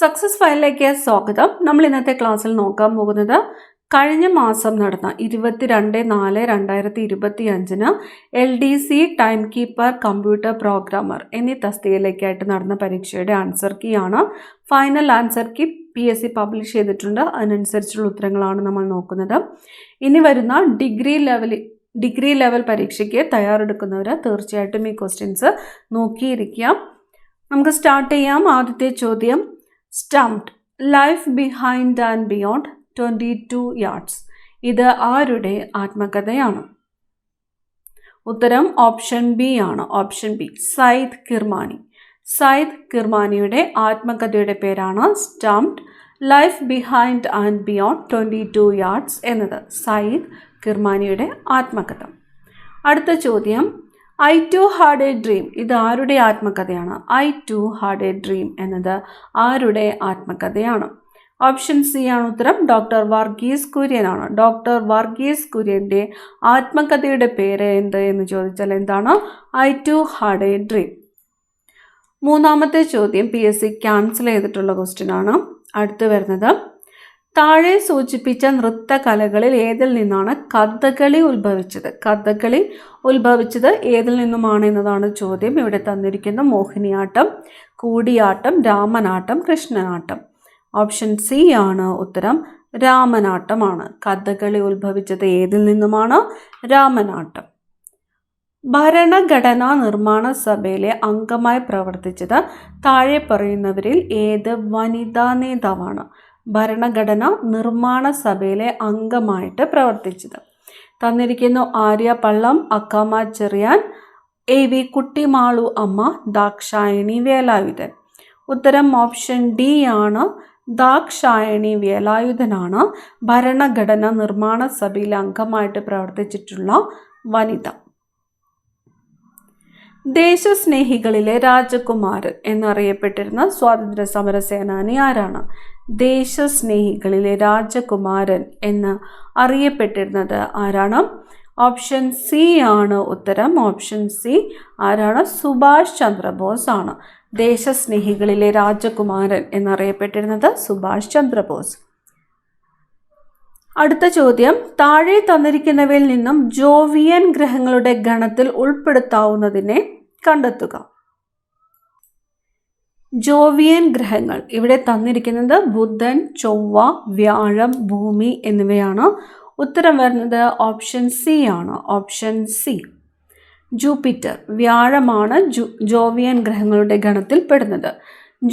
Success ഫയലിലേക്ക് സ്വാഗതം. നമ്മൾ ഇന്നത്തെ ക്ലാസ്സിൽ നോക്കാൻ പോകുന്നത് കഴിഞ്ഞ മാസം നടന്ന 22/4/2025 LDC time keeper computer programmer എന്നീ തസ്തികയിലേക്കായിട്ട് നടന്ന പരീക്ഷയുടെ ആൻസർ കീ ആണ്. Final answer key PSC publish ചെയ്തിട്ടുണ്ട്. അതിനനുസരിച്ചുള്ള ഉത്തരങ്ങളാണ് നമ്മൾ നോക്കുന്നത്. ഇനി വരുന്ന ഡിഗ്രി ലെവൽ പരീക്ഷയ്ക്ക് തയ്യാറെടുക്കുന്നവർ തീർച്ചയായിട്ടും ഈ ക്വസ്റ്റ്യൻസ് നോക്കിയിരിക്കുക. നമുക്ക് സ്റ്റാർട്ട് ചെയ്യാം. ആദ്യത്തെ ചോദ്യം, stumped life behind and beyond 22 yards. ഇത് ആരുടെ ആത്മകഥയാണ്? ഉത്തരം ഓപ്ഷൻ ബി ആണ്. Option B, Syed Kirmani. സയ്യിദ് കിർമാനിയുടെ ആത്മകഥയുടെ പേരാണ് stumped life behind and beyond 22 yards എന്നത് സയ്യിദ് കിർമാനിയുടെ ആത്മകഥ. അടുത്ത ചോദ്യം, I too had a dream. ഇത് ആരുടെ ആത്മകഥയാണ്? I too had a dream എന്നത് ആരുടെ ആത്മകഥയാണ്? ഓപ്ഷൻ സി ആണ് ഉത്തരം. ഡോക്ടർ വർഗീസ് കുര്യൻ ആണ്. ഡോക്ടർ വർഗീസ് കുര്യൻ്റെ ആത്മകഥയുടെ പേര് എന്ത് എന്ന് ചോദിച്ചാൽ എന്താണ്? I too had a dream. മൂന്നാമത്തെ ചോദ്യം PSC ക്യാൻസൽ ചെയ്തിട്ടുള്ള ക്വസ്റ്റ്യൻ ആണ്. അടുത്ത് വരുന്നത്, താഴെ സൂചിപ്പിച്ച നൃത്തകലകളിൽ ഏതിൽ നിന്നാണ് കഥകളി ഉത്ഭവിച്ചത്? കഥകളി ഉത്ഭവിച്ചത് ഏതിൽ നിന്നുമാണ് എന്നതാണ് ചോദ്യം. ഇവിടെ തന്നിരിക്കുന്ന മോഹിനിയാട്ടം, കൂടിയാട്ടം, രാമനാട്ടം, കൃഷ്ണനാട്ടം. ഓപ്ഷൻ സി ആണ് ഉത്തരം. രാമനാട്ടമാണ്. കഥകളി ഉത്ഭവിച്ചത് ഏതിൽ നിന്നുമാണ്? രാമനാട്ടം. ഭരണഘടനാ നിർമ്മാണ സഭയിലെ അംഗമായി പ്രവർത്തിച്ചത് താഴെ പറയുന്നവരിൽ ഏത് വനിതാ നേതാവാണ്? ഭരണഘടനാ നിർമ്മാണ സഭയിലെ അംഗമായിട്ട് പ്രവർത്തിച്ചത് തന്നിരിക്കുന്നു. ആര്യ പള്ളം, അക്കാമ ചെറിയാൻ, AV കുട്ടിമാളു അമ്മ, ദാക്ഷായണി വേലായുധൻ. ഉത്തരം ഓപ്ഷൻ ഡി ആണ്. ദാക്ഷായണി വേലായുധനാണ് ഭരണഘടനാ നിർമ്മാണ സഭയിലെ അംഗമായിട്ട് പ്രവർത്തിച്ചിട്ടുള്ള വനിത. ദേശസ്നേഹികളിലെ രാജകുമാരൻ എന്നറിയപ്പെട്ടിരുന്ന സ്വാതന്ത്ര്യ സമര സേനാനി ആരാണ്? ദേശസ്നേഹികളിലെ രാജകുമാരൻ എന്ന് അറിയപ്പെട്ടിരുന്നത് ആരാണ്? ഓപ്ഷൻ സി ആണ് ഉത്തരം. ഓപ്ഷൻ സി ആരാണ്? സുഭാഷ് ചന്ദ്രബോസ് ആണ്. ദേശസ്നേഹികളിലെ രാജകുമാരൻ എന്നറിയപ്പെട്ടിരുന്നത് സുഭാഷ് ചന്ദ്രബോസ്. അടുത്ത ചോദ്യം, താഴെ തന്നിരിക്കുന്നവയിൽ നിന്നും ജോവിയൻ ഗ്രഹങ്ങളുടെ ഗണത്തിൽ ഉൾപ്പെടുത്താവുന്നതിനെ കണ്ടെത്തുക. ജോവിയൻ ഗ്രഹങ്ങൾ ഇവിടെ തന്നിരിക്കുന്നത് ബുധൻ, ചൊവ്വ, വ്യാഴം, ഭൂമി എന്നിവയാണ്. ഉത്തരം വരുന്നത് ഓപ്ഷൻ സി ആണ്. ഓപ്ഷൻ സി, ജൂപ്പിറ്റർ, വ്യാഴമാണ് ജോവിയൻ ഗ്രഹങ്ങളുടെ ഗണത്തിൽ പെടുന്നത്.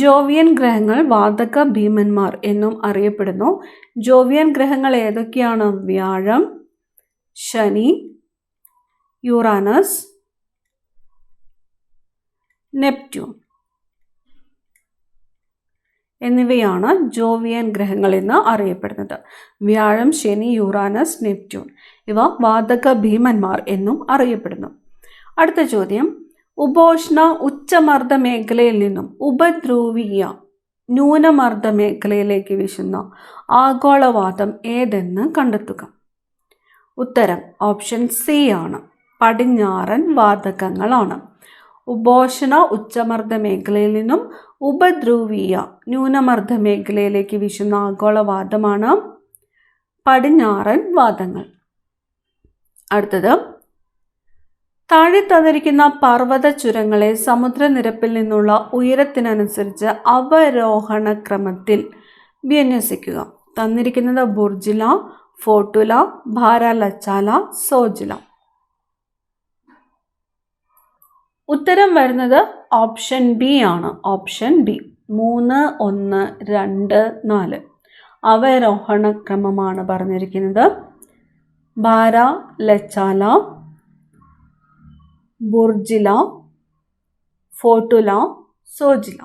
ജോവിയൻ ഗ്രഹങ്ങൾ വാതക ഭീമന്മാർ എന്നും അറിയപ്പെടുന്നു. ജോവിയൻ ഗ്രഹങ്ങൾ ഏതൊക്കെയാണ്? വ്യാഴം, ശനി, യുറാനസ്, നെപ്റ്റ്യൂൺ എന്നിവയാണ് ജോവിയൻ ഗ്രഹങ്ങൾ എന്ന് അറിയപ്പെടുന്നത്. വ്യാഴം, ശനി, യുറാനസ്, നെപ്റ്റ്യൂൺ ഇവ വാതക ഭീമന്മാർ എന്നും അറിയപ്പെടുന്നു. അടുത്ത ചോദ്യം, ഉപോഷ്ണ ഉച്ചമർദ്ദ മേഖലയിൽ നിന്നും ഉപധ്രുവീയ ന്യൂനമർദ്ദ മേഖലയിലേക്ക് വീശുന്ന ആഗോളവാദം ഏതെന്ന് കണ്ടെത്തുക. ഉത്തരം ഓപ്ഷൻ സി ആണ്. പടിഞ്ഞാറൻ വാതകങ്ങളാണ്. ഉപോഷ്ണ ഉച്ചമർദ്ദ മേഖലയിൽ നിന്നും ഉപധ്രുവീയ ന്യൂനമർദ്ദ മേഖലയിലേക്ക് വീശുന്ന ആഗോളവാദമാണ് പടിഞ്ഞാറൻ വാദങ്ങൾ. അടുത്തത്, താഴെ തന്നിരിക്കുന്ന പർവ്വത ചുരങ്ങളെ സമുദ്രനിരപ്പിൽ നിന്നുള്ള ഉയരത്തിനനുസരിച്ച് അവരോഹണ ക്രമത്തിൽ വിന്യസിക്കുക. തന്നിരിക്കുന്നത് ബുർജില, ഫോട്ടുല, ഭാരലച്ചാല, സോജില. ഉത്തരം വരുന്നത് ഓപ്ഷൻ ബി ആണ്. ഓപ്ഷൻ ബി, 3, 1, 2, 4 അവരോഹണ ക്രമമാണ് പറഞ്ഞിരിക്കുന്നത്. ഭാരലച്ചാല, ബുർജില, ഫോട്ടുല, സോജില.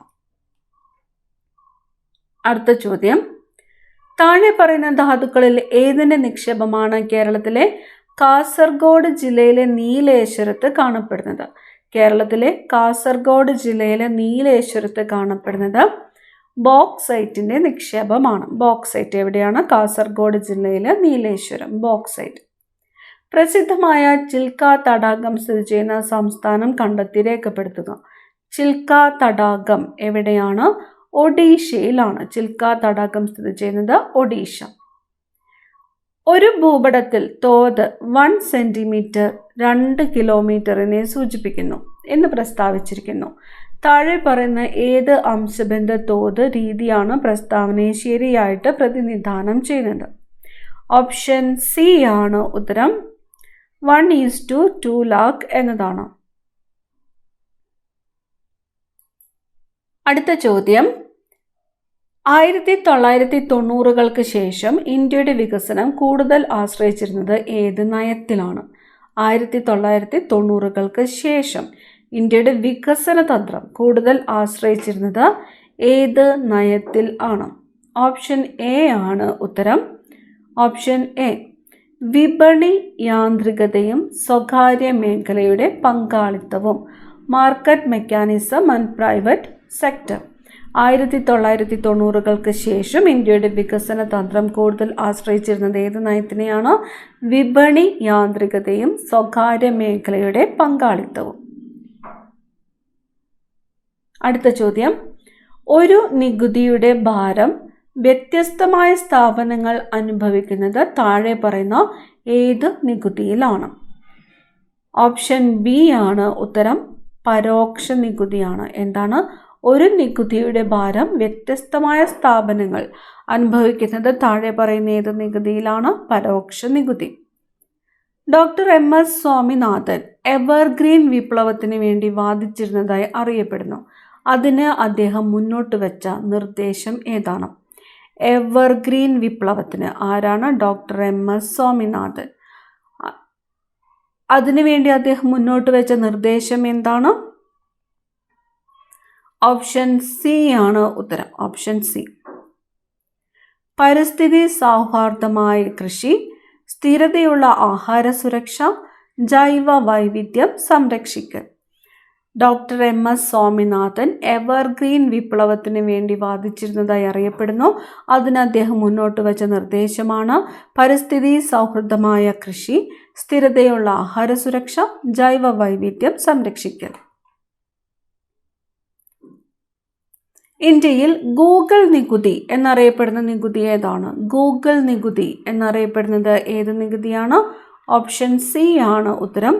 അടുത്ത ചോദ്യം, താഴെ പറയുന്ന ധാതുക്കളിൽ ഏതിൻ്റെ നിക്ഷേപമാണ് കേരളത്തിലെ കാസർഗോഡ് ജില്ലയിലെ നീലേശ്വരത്ത് കാണപ്പെടുന്നത്? കേരളത്തിലെ കാസർഗോഡ് ജില്ലയിലെ നീലേശ്വരത്ത് കാണപ്പെടുന്നത് ബോക്സൈറ്റിൻ്റെ നിക്ഷേപമാണ്. ബോക്സൈറ്റ് എവിടെയാണ്? കാസർഗോഡ് ജില്ലയിലെ നീലേശ്വരം, ബോക്സൈറ്റ്. പ്രസിദ്ധമായ ചിൽക്ക തടാകം സ്ഥിതി ചെയ്യുന്ന സംസ്ഥാനം കണ്ടെത്തി രേഖപ്പെടുത്തുക. ചിൽക്ക തടാകം എവിടെയാണ്? ഒഡീഷയിലാണ്. ചിൽക്ക തടാകം സ്ഥിതി ചെയ്യുന്നത് ഒഡീഷ. ഒരു ഭൂപടത്തിൽ തോത് 1 സെന്റിമീറ്റർ 2 കിലോമീറ്ററിനെ സൂചിപ്പിക്കുന്നു എന്ന് പ്രസ്താവിച്ചിരിക്കുന്നു. താഴെ പറയുന്ന ഏത് അംശബന്ധ തോത് രീതിയാണ് പ്രസ്താവനയെ ശരിയായിട്ട് പ്രതിനിധാനം ചെയ്യുന്നത്? ഓപ്ഷൻ സി ആണ് ഉത്തരം. 1:2 lakh എന്നതാണ്. അടുത്ത ചോദ്യം, 1990-കൾക്ക് ശേഷം ഇന്ത്യയുടെ വികസനം കൂടുതൽ ആശ്രയിച്ചിരുന്നത് ഏത് നയത്തിലാണ്? 1990-കൾക്ക് ശേഷം ഇന്ത്യയുടെ വികസന തന്ത്രം കൂടുതൽ ആശ്രയിച്ചിരുന്നത് ഏത് നയത്തിൽ ആണ്? ഓപ്ഷൻ എ ആണ് ഉത്തരം. ഓപ്ഷൻ എ, വിപണി യാന്ത്രികതയും സ്വകാര്യ മേഖലയുടെ പങ്കാളിത്തവും, market mechanism and private sector. 1990-കൾക്ക് ശേഷം ഇന്ത്യയുടെ വികസന തന്ത്രം കൂടുതൽ ആശ്രയിച്ചിരുന്നത് ഏത് നയത്തിനെയാണ്? വിപണി യാന്ത്രികതയും സ്വകാര്യ മേഖലയുടെ പങ്കാളിത്തവും. അടുത്ത ചോദ്യം, ഒരു നികുതിയുടെ ഭാരം വ്യത്യസ്തമായ സ്ഥാപനങ്ങൾ അനുഭവിക്കുന്നത് താഴെ പറയുന്ന ഏത് നികുതിയിലാണ്? ഓപ്ഷൻ ബി ആണ് ഉത്തരം. പരോക്ഷ നികുതിയാണ്. എന്താണ്? ഒരു നികുതിയുടെ ഭാരം വ്യത്യസ്തമായ സ്ഥാപനങ്ങൾ അനുഭവിക്കുന്നത് താഴെ പറയുന്ന ഏത് നികുതിയിലാണ്? പരോക്ഷ നികുതി. ഡോക്ടർ MS സ്വാമിനാഥൻ എവർഗ്രീൻ വിപ്ലവത്തിന് വേണ്ടി വാദിച്ചിരുന്നതായി അറിയപ്പെടുന്നു. അതിന് അദ്ദേഹം മുന്നോട്ട് വെച്ച നിർദ്ദേശം ഏതാണ്? എവർഗ്രീൻ വിപ്ലവത്തിന് ആരാണ്? Doctor MS Swaminathan. അതിനുവേണ്ടി അദ്ദേഹം മുന്നോട്ട് വെച്ച നിർദ്ദേശം എന്താണ്? ഓപ്ഷൻ സി ആണ് ഉത്തരം. Option C. പരിസ്ഥിതി സൗഹാർദ്ദമായ കൃഷി, സ്ഥിരതയുള്ള ആഹാര സുരക്ഷ, ജൈവ വൈവിധ്യം സംരക്ഷിക്കൽ. ഡോക്ടർ MS സ്വാമിനാഥൻ എവർഗ്രീൻ വിപ്ലവത്തിന് വേണ്ടി വാദിച്ചിരുന്നതായി അറിയപ്പെടുന്നു. അതിന് അദ്ദേഹം മുന്നോട്ട് വെച്ച നിർദ്ദേശമാണ് പരിസ്ഥിതി സൗഹൃദമായ കൃഷി, സ്ഥിരതയുള്ള ആഹാര സുരക്ഷ, ജൈവ വൈവിധ്യം സംരക്ഷിക്കൽ. ഇന്ത്യയിൽ ഗൂഗിൾ നികുതി എന്നറിയപ്പെടുന്ന നികുതി ഏതാണ്? ഗൂഗിൾ നികുതി എന്നറിയപ്പെടുന്നത് ഏത് നികുതിയാണ്? ഓപ്ഷൻ സി ആണ് ഉത്തരം.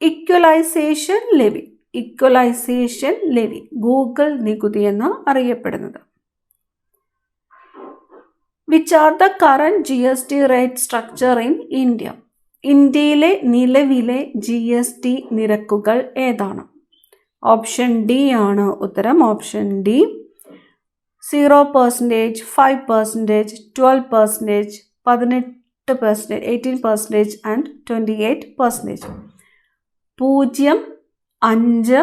Equalization levy. Equalization levy Google നികുതി എന്ന് അറിയപ്പെടുന്നത്. Which are the current GST rate structure in India? ഇന്ത്യയിലെ നിലവിലെ GST നിരക്കുകൾ ഏതാണ്? ഓപ്ഷൻ ഡി ആണ് ഉത്തരം. Option D. 0%, 5%, 12%, 18%, 18% ആൻഡ് 28%. 0, 5,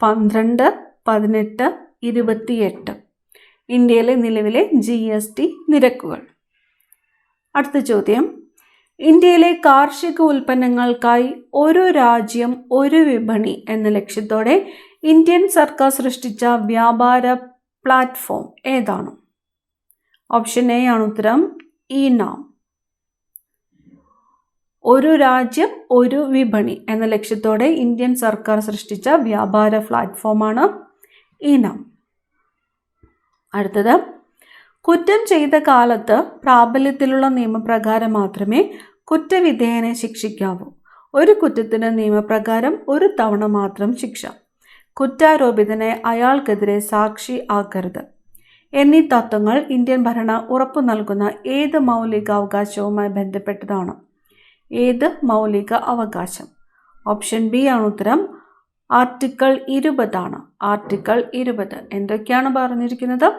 12, 18, 28 ഇന്ത്യയിലെ നിലവിലെ GST നിരക്കുകൾ. അടുത്ത ചോദ്യം, ഇന്ത്യയിലെ കാർഷിക ഉൽപ്പന്നങ്ങൾക്കായി ഒരു രാജ്യം ഒരു വിപണി എന്ന ലക്ഷ്യത്തോടെ ഇന്ത്യൻ സർക്കാർ സൃഷ്ടിച്ച വ്യാപാര പ്ലാറ്റ്ഫോം ഏതാണ്? ഓപ്ഷൻ എ ആണ് ഉത്തരം. ഇ-നാം. ഒരു രാജ്യം ഒരു വിപണി എന്ന ലക്ഷ്യത്തോടെ ഇന്ത്യൻ സർക്കാർ സൃഷ്ടിച്ച വ്യാപാര പ്ലാറ്റ്ഫോമാണ് ഇ-നാം. അടുത്തത്, കുറ്റം ചെയ്ത കാലത്ത് പ്രാബല്യത്തിലുള്ള നിയമപ്രകാരം മാത്രമേ കുറ്റവിധേയനെ ശിക്ഷിക്കാവൂ. ഒരു കുറ്റത്തിന് നിയമപ്രകാരം ഒരു തവണ മാത്രം ശിക്ഷ. കുറ്റാരോപിതനെ അയാൾക്കെതിരെ സാക്ഷി ആക്കരുത് എന്നീ തത്വങ്ങൾ ഇന്ത്യൻ ഭരണ ഉറപ്പു നൽകുന്ന ഏത് മൗലിക അവകാശവുമായി ബന്ധപ്പെട്ടതാണ്? ഏത് മൗലിക അവകാശം? ഓപ്ഷൻ ബി ആണ് ഉത്തരം. ആർട്ടിക്കിൾ 20 ആണ്. ആർട്ടിക്കിൾ 20 എന്തൊക്കെയാണ് പറഞ്ഞിരിക്കുന്നത്?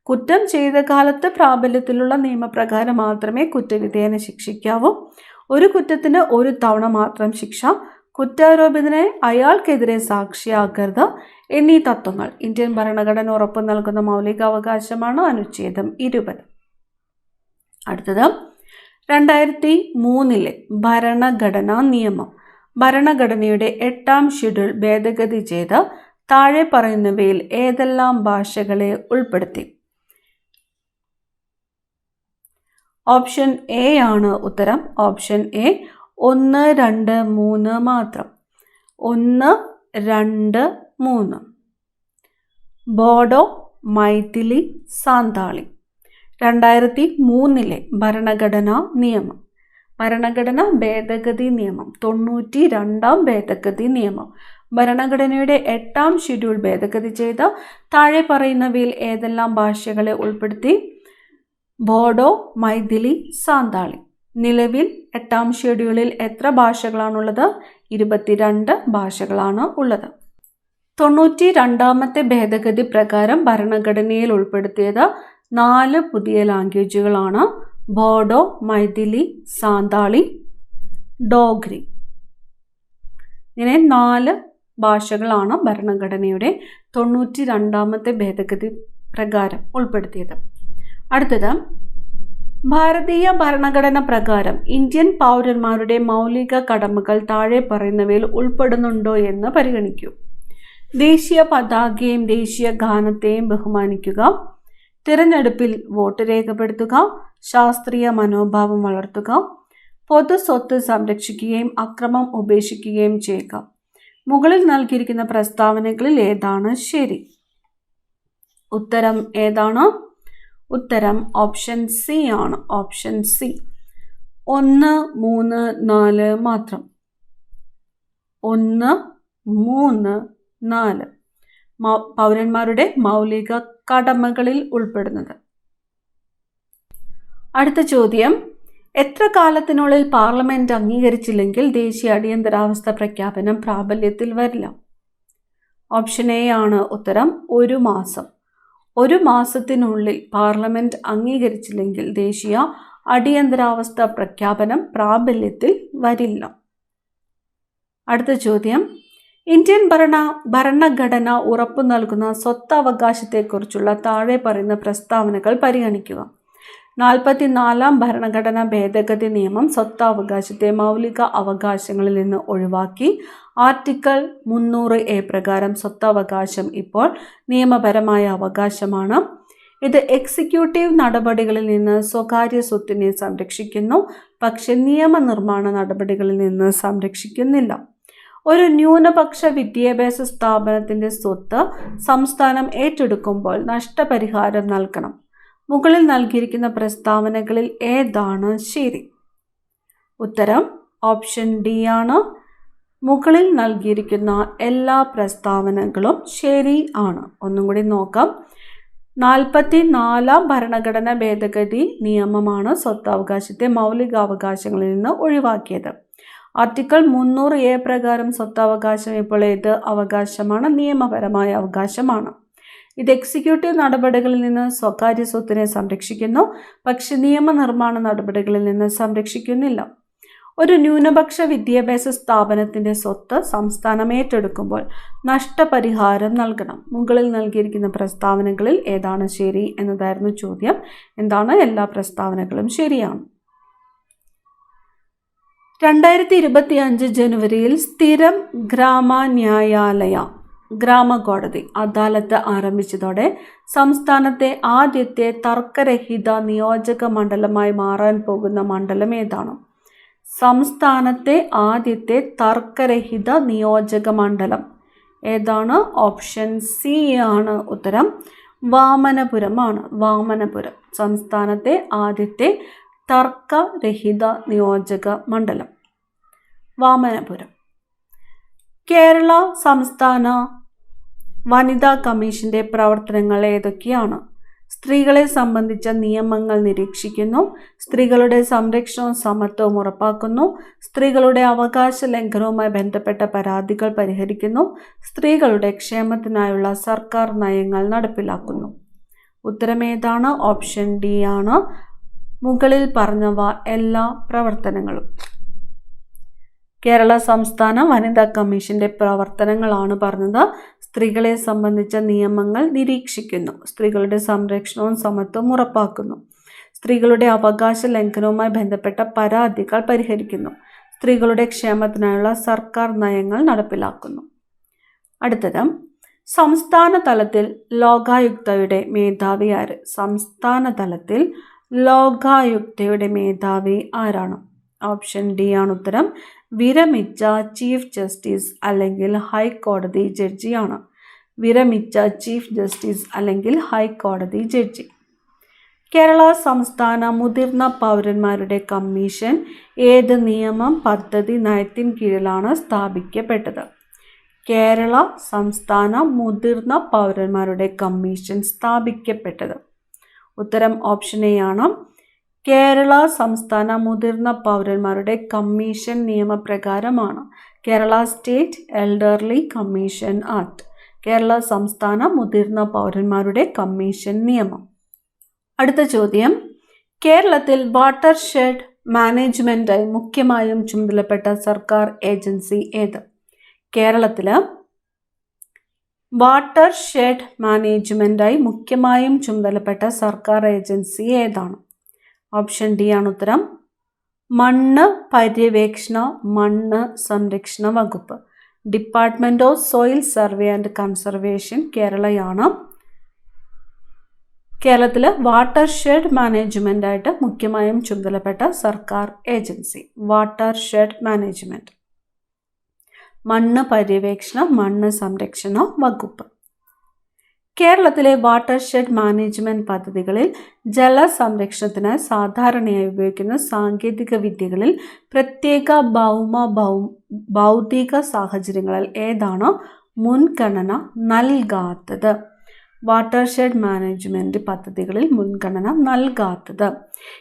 കുറ്റം ചെയ്ത കാലത്ത് പ്രാബല്യത്തിലുള്ള നിയമപ്രകാരം മാത്രമേ കുറ്റവിധേയനെ ശിക്ഷിക്കാവൂ. ഒരു കുറ്റത്തിന് ഒരു തവണ മാത്രം ശിക്ഷ. കുറ്റാരോപിതനെ അയാൾക്കെതിരെ സാക്ഷിയാക്കരുത് എന്നീ തത്വങ്ങൾ ഇന്ത്യൻ ഭരണഘടന ഉറപ്പു നൽകുന്ന മൗലിക അവകാശമാണ് അനുച്ഛേദം 20. അടുത്തത്, 2003 ഭരണഘടനാ നിയമം ഭരണഘടനയുടെ 8ാം ഷെഡ്യൂൾ ഭേദഗതി ചെയ്ത് താഴെ പറയുന്നവയിൽ ഏതെല്ലാം ഭാഷകളെ ഉൾപ്പെടുത്തി? ഓപ്ഷൻ എ ആണ് ഉത്തരം. Option A. 1, 2, 3 മാത്രം. 1, 2, 3. ബോഡോ, മൈഥിലി, സാന്താളി. 2003 ഭരണഘടനാ നിയമം. ഭരണഘടനാ ഭേദഗതി നിയമം 92ാം ഭേദഗതി നിയമം. ഭരണഘടനയുടെ 8ാം ഷെഡ്യൂൾ ഭേദഗതി ചെയ്ത താഴെ പറയുന്നവയിൽ ഏതെല്ലാം ഭാഷകളെ ഉൾപ്പെടുത്തി? ബോഡോ, മൈഥിലി, സാന്താളി. നിലവിൽ 8ാം ഷെഡ്യൂളിൽ എത്ര ഭാഷകളാണുള്ളത്? 22 ഭാഷകളാണ് ഉള്ളത്. 92ാമത്തെ ഭേദഗതി പ്രകാരം ഭരണഘടനയിൽ ഉൾപ്പെടുത്തിയത് 4 പുതിയ ലാംഗ്വേജുകളാണ്: ബോഡോ, മൈഥിലി, സാന്താളി, ഡോഗ്രി. ഇങ്ങനെ 4 ഭാഷകളാണ് ഭരണഘടനയുടെ 92ാമത്തെ ഭേദഗതി പ്രകാരം ഉൾപ്പെടുത്തിയത്. അടുത്തത്, ഭാരതീയ ഭരണഘടന പ്രകാരം ഇന്ത്യൻ പൗരന്മാരുടെ മൗലിക കടമകൾ താഴെ പറയുന്നവയിൽ ഉൾപ്പെടുന്നുണ്ടോ എന്ന് പരിഗണിക്കൂ. ദേശീയ പതാകയെയും ദേശീയ ഗാനത്തെയും ബഹുമാനിക്കുക, തിരഞ്ഞെടുപ്പിൽ വോട്ട് രേഖപ്പെടുത്തുക, ശാസ്ത്രീയ മനോഭാവം വളർത്തുക, പൊതു സ്വത്ത് സംരക്ഷിക്കുകയും അക്രമം ഉപേക്ഷിക്കുകയും ചെയ്യുക. മുകളിൽ നൽകിയിരിക്കുന്ന പ്രസ്താവനകളിൽ ഏതാണ് ശരി? ഉത്തരം ഏതാണ്? ഉത്തരം ഓപ്ഷൻ സി ആണ്. Option C. 1, 3, 4 മാത്രം. 1, 3, 4 പൗരന്മാരുടെ മൗലിക കടമകളിൽ ഉൾപ്പെടുന്നത്. അടുത്ത ചോദ്യം, എത്ര കാലത്തിനുള്ളിൽ പാർലമെന്റ് അംഗീകരിച്ചില്ലെങ്കിൽ ദേശീയ അടിയന്തരാവസ്ഥ പ്രഖ്യാപനം പ്രാബല്യത്തിൽ വരില്ല? ഓപ്ഷൻ എ ആണ് ഉത്തരം. 1 മാസം. 1 മാസത്തിനുള്ളിൽ പാർലമെന്റ് അംഗീകരിച്ചില്ലെങ്കിൽ ദേശീയ അടിയന്തരാവസ്ഥ പ്രഖ്യാപനം പ്രാബല്യത്തിൽ വരില്ല. അടുത്ത ചോദ്യം, ഇന്ത്യൻ ഭരണഘടന ഉറപ്പു നൽകുന്ന സ്വത്തവകാശത്തെക്കുറിച്ചുള്ള താഴെ പറയുന്ന പ്രസ്താവനകൾ പരിഗണിക്കുക. 44ാം ഭരണഘടനാ ഭേദഗതി നിയമം സ്വത്തവകാശത്തെ മൗലിക അവകാശങ്ങളിൽ നിന്ന് ഒഴിവാക്കി. ആർട്ടിക്കിൾ 300A പ്രകാരം സ്വത്തവകാശം ഇപ്പോൾ നിയമപരമായ അവകാശമാണ്. ഇത് എക്സിക്യൂട്ടീവ് നടപടികളിൽ നിന്ന് സ്വകാര്യ സ്വത്തിനെ സംരക്ഷിക്കുന്നു, പക്ഷെ നിയമനിർമ്മാണ നടപടികളിൽ നിന്ന് സംരക്ഷിക്കുന്നില്ല. ഒരു ന്യൂനപക്ഷ വിദ്യാഭ്യാസ സ്ഥാപനത്തിന്റെ സ്വത്ത് സംസ്ഥാനം ഏറ്റെടുക്കുമ്പോൾ നഷ്ടപരിഹാരം നൽകണം. മുകളിൽ നൽകിയിരിക്കുന്ന പ്രസ്താവനകളിൽ ഏതാണ് ശരി? ഉത്തരം ഓപ്ഷൻ ഡി ആണ്. മുകളിൽ നൽകിയിരിക്കുന്ന എല്ലാ പ്രസ്താവനകളും ശരി ആണ്. ഒന്നും കൂടി നോക്കാം. 44ാം ഭരണഘടനാ ഭേദഗതി നിയമമാണ് സ്വത്തവകാശത്തെ മൗലികാവകാശങ്ങളിൽ നിന്ന് ഒഴിവാക്കിയത്. ആർട്ടിക്കിൾ 300A പ്രകാരം സ്വത്തവകാശം ഇപ്പോൾ ഏത് അവകാശമാണ്? നിയമപരമായ അവകാശമാണ്. ഇത് എക്സിക്യൂട്ടീവ് നടപടികളിൽ നിന്ന് സ്വകാര്യ സ്വത്തിനെ സംരക്ഷിക്കുന്നു, പക്ഷെ നിയമനിർമ്മാണ നടപടികളിൽ നിന്ന് സംരക്ഷിക്കുന്നില്ല. ഒരു ന്യൂനപക്ഷ വിദ്യാഭ്യാസ സ്ഥാപനത്തിന്റെ സ്വത്ത് സംസ്ഥാനം ഏറ്റെടുക്കുമ്പോൾ നഷ്ടപരിഹാരം നൽകണം. മുകളിൽ നൽകിയിരിക്കുന്ന പ്രസ്താവനകളിൽ ഏതാണ് ശരി എന്നതായിരുന്നു ചോദ്യം. എന്താണ്? എല്ലാ പ്രസ്താവനകളും ശരിയാണ്. 2025 ജനുവരിയിൽ സ്ഥിരം ഗ്രാമന്യായാലയ ഗ്രാമകോടതി അദാലത്ത് ആരംഭിച്ചതോടെ സംസ്ഥാനത്തെ ആദ്യത്തെ തർക്കരഹിത നിയോജക മണ്ഡലമായി മാറാൻ പോകുന്ന മണ്ഡലം ഏതാണ്? സംസ്ഥാനത്തെ ആദ്യത്തെ തർക്കരഹിത നിയോജക മണ്ഡലം ഏതാണ്? ഓപ്ഷൻ സി ആണ് ഉത്തരം. വാമനപുരമാണ്. വാമനപുരം സംസ്ഥാനത്തെ ആദ്യത്തെ തർക്കരഹിത നിയോജക മണ്ഡലം വാമനപുരം. കേരള സംസ്ഥാന വനിതാ കമ്മീഷന്റെ പ്രവർത്തനങ്ങൾ ഏതൊക്കെയാണ്? സ്ത്രീകളെ സംബന്ധിച്ച നിയമങ്ങൾ നിരീക്ഷിക്കുന്നു, സ്ത്രീകളുടെ സംരക്ഷണവും സമത്വവും ഉറപ്പാക്കുന്നു, സ്ത്രീകളുടെ അവകാശ ലംഘനവുമായി ബന്ധപ്പെട്ട പരാതികൾ പരിഹരിക്കുന്നു, സ്ത്രീകളുടെ ക്ഷേമത്തിനായുള്ള സർക്കാർ നയങ്ങൾ നടപ്പിലാക്കുന്നു. ഉത്തരമേതാണ്? ഓപ്ഷൻ ഡി ആണ്. മുകളിൽ പറഞ്ഞവ എല്ലാ പ്രവർത്തനങ്ങളും. കേരള സംസ്ഥാന വനിതാ കമ്മീഷന്റെ പ്രവർത്തനങ്ങളാണ് പറഞ്ഞത്. സ്ത്രീകളെ സംബന്ധിച്ച നിയമങ്ങൾ നിരീക്ഷിക്കുന്നു, സ്ത്രീകളുടെ സംരക്ഷണവും സമത്വവും ഉറപ്പാക്കുന്നു, സ്ത്രീകളുടെ അവകാശ ലംഘനവുമായി ബന്ധപ്പെട്ട പരാതികൾ പരിഹരിക്കുന്നു, സ്ത്രീകളുടെ ക്ഷേമത്തിനായുള്ള സർക്കാർ നയങ്ങൾ നടപ്പിലാക്കുന്നു. അടുത്തത്, സംസ്ഥാന തലത്തിൽ ലോകായുക്തയുടെ മേധാവി ആര്? സംസ്ഥാന തലത്തിൽ ലോകായുക്തയുടെ മേധാവി ആരാണ്? ഓപ്ഷൻ ഡി ആണ് ഉത്തരം. വിരമിച്ച ചീഫ് ജസ്റ്റിസ് അല്ലെങ്കിൽ ഹൈക്കോടതി ജഡ്ജിയാണ്. വിരമിച്ച ചീഫ് ജസ്റ്റിസ് അല്ലെങ്കിൽ ഹൈക്കോടതി ജഡ്ജി. കേരള സംസ്ഥാന മുതിർന്ന പൗരന്മാരുടെ കമ്മീഷൻ ഏത് നിയമം, പദ്ധതി, നയത്തിൻ കീഴിലാണ് സ്ഥാപിക്കപ്പെട്ടത്? കേരള സംസ്ഥാന മുതിർന്ന പൗരന്മാരുടെ കമ്മീഷൻ സ്ഥാപിക്കപ്പെട്ടത്. ഉത്തരം ഓപ്ഷൻ എ ആണ്. കേരള സംസ്ഥാന മുതിർന്ന പൗരന്മാരുടെ കമ്മീഷൻ നിയമപ്രകാരമാണ് Kerala state elderly commission act. Kerala സംസ്ഥാന മുതിർന്ന പൗരന്മാരുടെ കമ്മീഷൻ നിയമം. അടുത്ത ചോദ്യം, കേരളത്തിൽ വാട്ടർഷെഡ് മാനേജ്മെൻറ്റായി മുഖ്യമായും ചുമതലപ്പെട്ട സർക്കാർ ഏജൻസി ഏത്? കേരളത്തിൽ വാട്ടർഷെഡ് മാനേജ്മെൻറ്റായി മുഖ്യമായും ചുമതലപ്പെട്ട സർക്കാർ ഏജൻസി ഏതാണ്? ഓപ്ഷൻ ഡി ആണ് ഉത്തരം. മണ്ണ് പര്യവേക്ഷണ മണ്ണ് സംരക്ഷണ വകുപ്പ്. Department of soil survey and conservation കേരളയാണ്. കേരളത്തിൽ വാട്ടർഷെഡ് മാനേജ്മെൻറ്റായിട്ട് മുഖ്യമായും ചുമതലപ്പെട്ട സർക്കാർ ഏജൻസി വാട്ടർഷെഡ് മാനേജ്മെൻറ്റ്, മണ്ണ് പര്യവേക്ഷണ മണ്ണ് സംരക്ഷണ വകുപ്പ്. കേരളത്തിലെ വാട്ടർഷെഡ് മാനേജ്മെൻറ്റ് പദ്ധതികളിൽ ജലസംരക്ഷണത്തിന് സാധാരണയായി ഉപയോഗിക്കുന്ന സാങ്കേതിക വിദ്യകളിൽ പ്രത്യേക ഭൗതിക സാഹചര്യങ്ങളിൽ ഏതാണ് മുൻഗണന നൽകാത്തത്? വാട്ടർഷെഡ് മാനേജ്മെൻറ്റ് പദ്ധതികളിൽ മുൻഗണന നൽകാത്തത്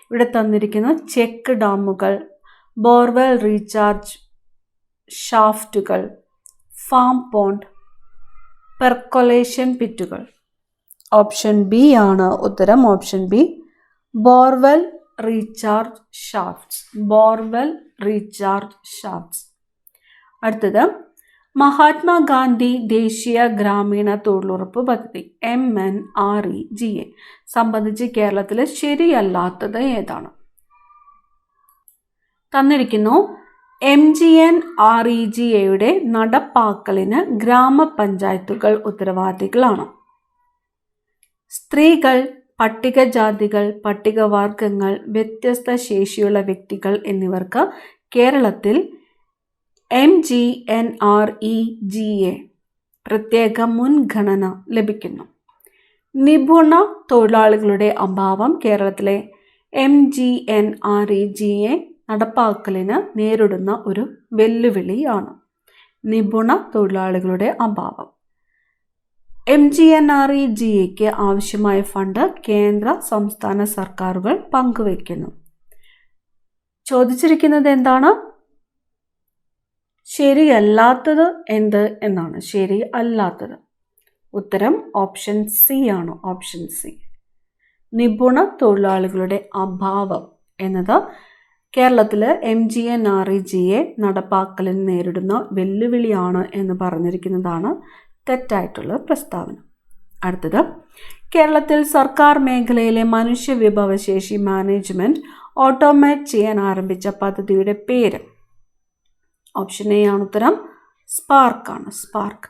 ഇവിടെ തന്നിരിക്കുന്ന ചെക്ക് ഡാമുകൾ, ബോർവെൽ റീചാർജ് ഷാഫ്റ്റുകൾ, ഫാം പോണ്ട്, പെർക്കൊലേഷൻ പിറ്റുകൾ. ഓപ്ഷൻ ബി ആണ് ഉത്തരം. Option B, borewell recharge shafts. Borewell recharge shafts. അടുത്തത്, മഹാത്മാഗാന്ധി ദേശീയ ഗ്രാമീണ തൊഴിലുറപ്പ് പദ്ധതി MNREGA സംബന്ധിച്ച് കേരളത്തിൽ ശരിയല്ലാത്തത് ഏതാണ്? തന്നിരിക്കുന്നു. MGNREGAയുടെ നടപ്പാക്കലിന് ഗ്രാമപഞ്ചായത്തുകൾ ഉത്തരവാദികളാണ്. സ്ത്രീകൾ, പട്ടികജാതികൾ, പട്ടികവർഗങ്ങൾ, വ്യത്യസ്ത ശേഷിയുള്ള വ്യക്തികൾ എന്നിവർക്ക് കേരളത്തിൽ MGNREGA പ്രത്യേക മുൻഗണന ലഭിക്കുന്നു. നിപുണ തൊഴിലാളികളുടെ അഭാവം കേരളത്തിലെ MGNREGA നടപ്പാക്കലിന് നേരിടുന്ന ഒരു വെല്ലുവിളിയാണ്. നിപുണ തൊഴിലാളികളുടെ അഭാവം. MGNREGAക്ക് ആവശ്യമായ ഫണ്ട് കേന്ദ്ര സംസ്ഥാന സർക്കാരുകൾ പങ്കുവയ്ക്കുന്നു. ചോദിച്ചിരിക്കുന്നത് എന്താണ്? ശരിയല്ലാത്തത് എന്ത് എന്നാണ്. ശരി അല്ലാത്തത്. ഉത്തരം ഓപ്ഷൻ സി ആണ്. ഓപ്ഷൻ സി, നിപുണ തൊഴിലാളികളുടെ അഭാവം എന്നത് കേരളത്തിൽ MGNREGA നടപ്പാക്കലിന് നേരിടുന്ന വെല്ലുവിളിയാണ് എന്ന് പറഞ്ഞിരിക്കുന്നതാണ് തെറ്റായിട്ടുള്ള പ്രസ്താവന. അടുത്തത്, കേരളത്തിൽ സർക്കാർ മേഖലയിലെ മനുഷ്യവിഭവശേഷി മാനേജ്മെൻറ്റ് ഓട്ടോമേറ്റ് ചെയ്യാൻ ആരംഭിച്ച പദ്ധതിയുടെ പേര്? ഓപ്ഷൻ എ ആണ് ഉത്തരം. സ്പാർക്കാണ്. സ്പാർക്ക്.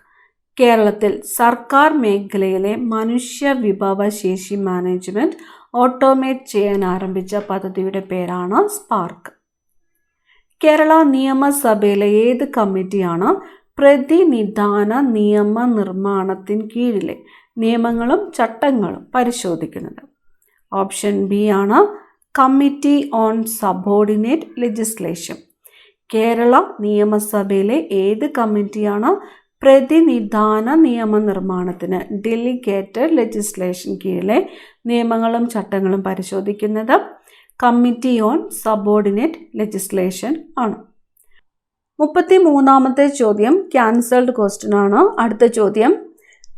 കേരളത്തിൽ സർക്കാർ മേഖലയിലെ മനുഷ്യവിഭവശേഷി മാനേജ്മെൻറ്റ് ഓട്ടോമേറ്റ് ചെയ്യാൻ ആരംഭിച്ച പദ്ധതിയുടെ പേരാണ് സ്പാർക്ക്. കേരള നിയമസഭയിലെ ഏത് കമ്മിറ്റിയാണ് പ്രതിനിധാന നിയമ നിർമ്മാണത്തിന് കീഴിലെ നിയമങ്ങളും ചട്ടങ്ങളും പരിശോധിക്കുന്നത്? ഓപ്ഷൻ ബി ആണ് committee on subordinate legislation. Kerala നിയമസഭയിലെ ഏത് കമ്മിറ്റിയാണ് പ്രതിനിധാന നിയമനിർമ്മാണത്തിന് ഡെലിഗേറ്റഡ് ലെജിസ്ലേഷൻ കീഴിലെ നിയമങ്ങളും ചട്ടങ്ങളും പരിശോധിക്കുന്നത്? കമ്മിറ്റി ഓൺ സബോർഡിനേറ്റ് ലെജിസ്ലേഷൻ ആണ്. 33ാമത്തെ ചോദ്യം ക്യാൻസൽഡ് ക്വസ്റ്റ്യൻ ആണ്. അടുത്ത ചോദ്യം,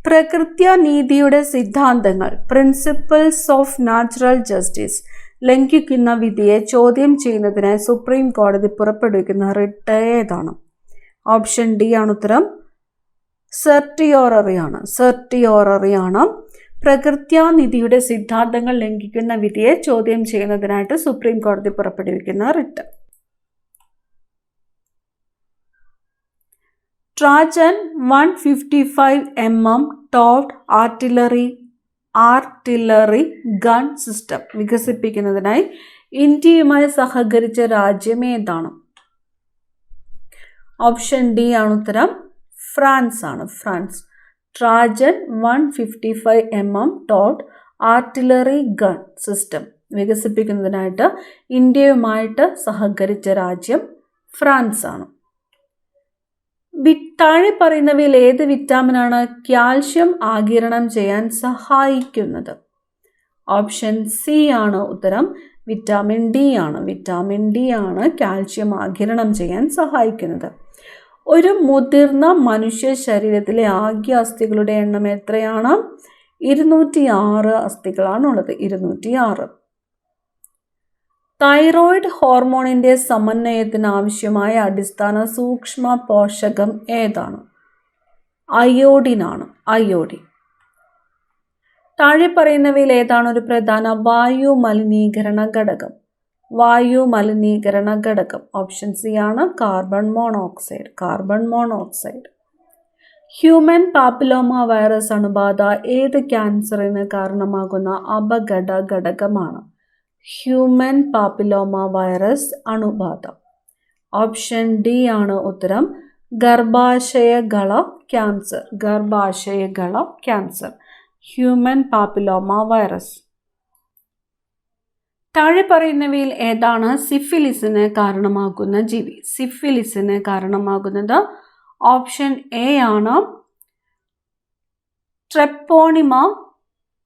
പ്രകൃത്യനീതിയുടെ സിദ്ധാന്തങ്ങൾ പ്രിൻസിപ്പിൾസ് ഓഫ് നാച്ചുറൽ ജസ്റ്റിസ് ലംഘിക്കുന്ന വിധിയെ ചോദ്യം ചെയ്യുന്നതിനായി സുപ്രീം കോടതി പുറപ്പെടുവിക്കുന്ന റിട്ട് ഏതാണ്? ഓപ്ഷൻ ഡി ആണ് ഉത്തരം. സെർട്ടിയോററി ആണ്. സെർട്ടിയോററി ആണ്. പ്രകൃത്യനിധിയുടെ സിദ്ധാന്തങ്ങൾ ലംഘിക്കുന്ന വിധിയെ ചോദ്യം ചെയ്യുന്നതിനായിട്ട് സുപ്രീം കോടതി പുറപ്പെടുവിക്കുന്ന writ. Trajan 155 mm towed artillery gun system വികസിപ്പിക്കുന്നതിനായി ഇന്ത്യയുമായി സഹകരിച്ച രാജ്യം ഏതാണ്? ഓപ്ഷൻ ഡി ആണ് ഉത്തരം. ഫ്രാൻസ് ആണ്. France. Trajan 155 mm towed artillery gun system വികസിപ്പിക്കുന്നതിനായിട്ട് ഇന്ത്യയുമായിട്ട് സഹകരിച്ച രാജ്യം ഫ്രാൻസ് ആണ്. താഴെ പറയുന്നവയിൽ ഏത് വിറ്റാമിനാണ് കാൽഷ്യം ആഗിരണം ചെയ്യാൻ സഹായിക്കുന്നത്? ഓപ്ഷൻ സി ആണ് ഉത്തരം. വിറ്റാമിൻ ഡി ആണ്. വിറ്റാമിൻ ഡി ആണ് കാൽഷ്യം ആഗിരണം ചെയ്യാൻ സഹായിക്കുന്നത്. ഒരു മുതിർന്ന മനുഷ്യ ശരീരത്തിലെ ആകെ അസ്ഥികളുടെ എണ്ണം എത്രയാണ്? 206 അസ്ഥികളാണുള്ളത്. 206. തൈറോയിഡ് ഹോർമോണിൻ്റെ സമന്വയത്തിന് ആവശ്യമായ അടിസ്ഥാന സൂക്ഷ്മ പോഷകം ഏതാണ്? അയോഡിൻ ആണ്. അയോഡിൻ. താഴെ പറയുന്നവയിൽ ഏതാണ് ഒരു പ്രധാന വായു മലിനീകരണ ഘടകം? വായു മലിനീകരണ ഘടകം ഓപ്ഷൻ സി ആണ് carbon monoxide. Carbon monoxide. Human papilloma virus അണുബാധ ഏത് ക്യാൻസറിന് കാരണമാകുന്ന അപകട ഘടകമാണ്? ഹ്യൂമൻ പാപ്പിലോമ വൈറസ് അണുബാധ. ഓപ്ഷൻ ഡി ആണ് ഉത്തരം. ഗർഭാശയഗള ക്യാൻസർ. ഗർഭാശയഗള ക്യാൻസർ. Human papilloma virus. താഴെ പറയുന്നവയിൽ ഏതാണ് സിഫിലിസിന് കാരണമാകുന്ന ജീവി? സിഫിലിസിന് കാരണമാകുന്നത് ഓപ്ഷൻ എ ആണ് ട്രെപ്പോണിമ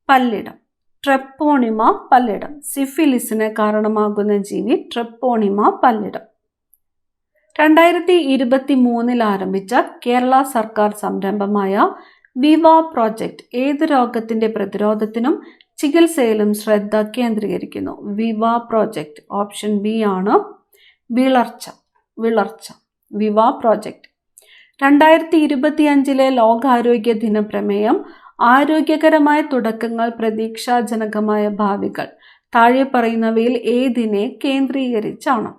പല്ലിടം. ട്രെപ്പോണിമ പല്ലിടം. സിഫിലിസിന് കാരണമാകുന്ന ജീവി ട്രെപ്പോണിമ പല്ലിടം. 2023 ആരംഭിച്ച കേരള സർക്കാർ സംരംഭമായ വിവ പ്രോജക്റ്റ് ഏത് രോഗത്തിൻ്റെ പ്രതിരോധത്തിനും ചികിത്സയിലും ശ്രദ്ധ കേന്ദ്രീകരിക്കുന്നു? വിവ പ്രോജക്റ്റ് ഓപ്ഷൻ ബി ആണ് വിളർച്ച. വിളർച്ച. വിവ പ്രോജക്റ്റ്. 2025 ലോകാരോഗ്യ ദിന പ്രമേയം ആരോഗ്യകരമായ തുടക്കങ്ങൾ, പ്രതീക്ഷാജനകമായ ഭാവികൾ. താഴെ പറയുന്നവയിൽ ഏതിനെ കേന്ദ്രീകരിച്ചാണ്?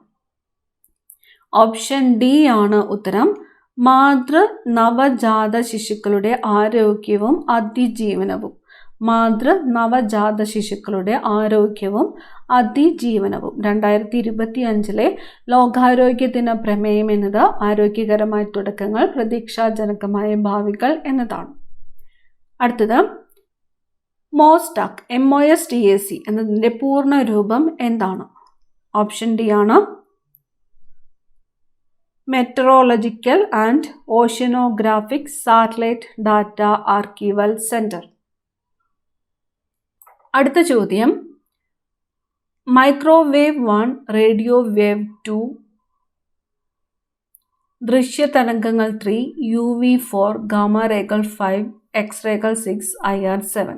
ഓപ്ഷൻ ഡി ആണ് ഉത്തരം. മാതൃ നവജാത ശിശുക്കളുടെ ആരോഗ്യവും അതിജീവനവും. മാതൃ നവജാത ശിശുക്കളുടെ ആരോഗ്യവും അതിജീവനവും. 2025 ലോകാരോഗ്യ ദിന പ്രമേയം എന്നത് ആരോഗ്യകരമായ തുടക്കങ്ങൾ, പ്രതീക്ഷാജനകമായ ഭാവികൾ എന്നതാണ്. അടുത്തത് മോസ്റ്റാക് MOSTAC എന്നതിൻ്റെ പൂർണ്ണ രൂപം എന്താണ്? ഓപ്ഷൻ ഡി ആണ് meteorological and oceanographic satellite data archival centre. അടുത്ത ചോദ്യം മൈക്രോവേവ് 1, റേഡിയോ വേവ് 2, ദൃശ്യതരംഗങ്ങൾ 3, UV4, ഗാമാരേകൾ 5, എക്സ്റേകൾ 6, IR 7.